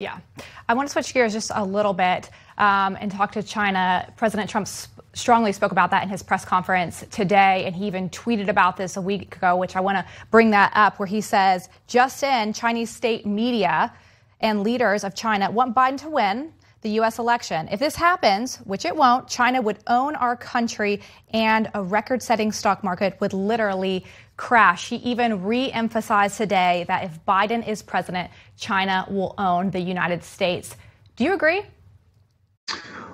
Yeah. I want to switch gears just a little bit and talk to China. President Trump strongly spoke about that in his press conference today, and he even tweeted about this a week ago, which I want to bring that up, where he says, just in, Chinese state media and leaders of China want Biden to win the U.S. election. If this happens, which it won't, China would own our country and a record-setting stock market would literally crash. He even re-emphasized today that if Biden is president, China will own the United States. Do you agree?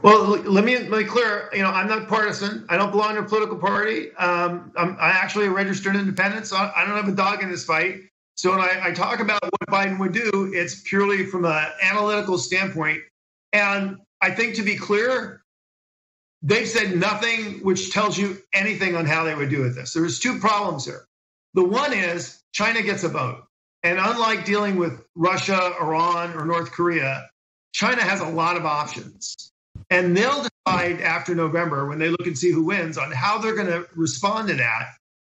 Well, let me be clear. I'm not partisan. I don't belong to a political party. I'm actually a registered independent, so I don't have a dog in this fight. So when I talk about what Biden would do, it's purely from an analytical standpoint. And I think, to be clear, they've said nothing which tells you anything on how they would do with this. There's two problems here. The one is China gets a vote. And unlike dealing with Russia, Iran, or North Korea, China has a lot of options. And they'll decide after November, when they look and see who wins, on how they're going to respond to that.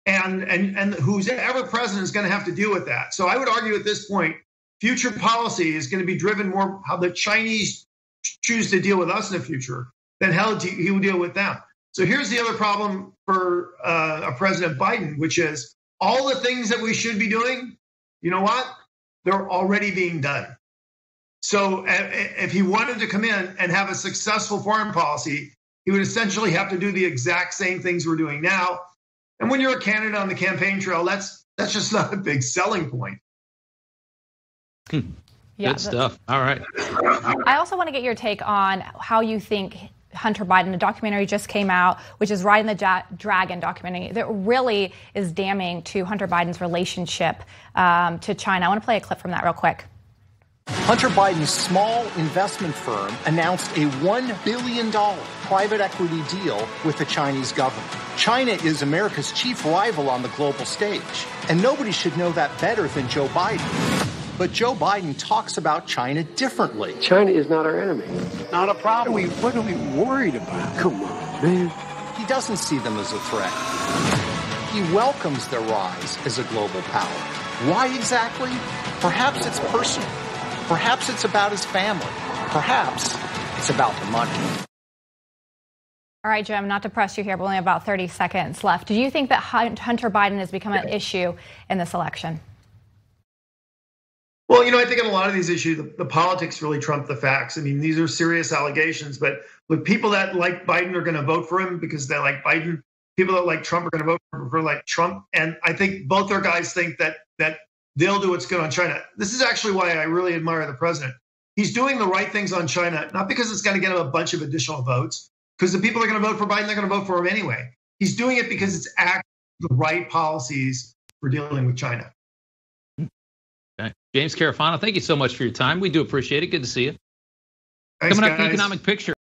And who's ever president is going to have to deal with that. So I would argue at this point, future policy is going to be driven more how the Chinese choose to deal with us in the future than how he will deal with them. So here's the other problem for President Biden, which is all the things that we should be doing, you know what? They're already being done. So if he wanted to come in and have a successful foreign policy, he would essentially have to do the exact same things we're doing now. And when you're a candidate on the campaign trail, that's just not a big selling point. Yeah, good stuff. All right. I also want to get your take on how you think Hunter Biden, a documentary just came out, which is Riding the Dragon documentary, that really is damning to Hunter Biden's relationship to China. I want to play a clip from that real quick. Hunter Biden's small investment firm announced a $1 billion private equity deal with the Chinese government. China is America's chief rival on the global stage, and nobody should know that better than Joe Biden. But Joe Biden talks about China differently. China is not our enemy. Not a problem. What are we worried about? Come on, man. He doesn't see them as a threat. He welcomes their rise as a global power. Why exactly? Perhaps it's personal. Perhaps it's about his family. Perhaps it's about the money. All right, Jim, not to press you here, but only about 30 seconds left. Do you think that Hunter Biden has become an issue in this election? Well, I think in a lot of these issues, the politics really trump the facts. I mean, these are serious allegations, but look, people that like Biden are going to vote for him because they like Biden. People that like Trump are going to vote for like Trump. And I think both their guys think that they'll do what's good on China. This is actually why I really admire the president. He's doing the right things on China, not because it's going to get him a bunch of additional votes, because the people that are going to vote for Biden, they're going to vote for him anyway. He's doing it because it's actually the right policies for dealing with China. Okay. James Carafano, thank you so much for your time. We do appreciate it. Good to see you. Thanks, Coming up, guys. the Economic Picture.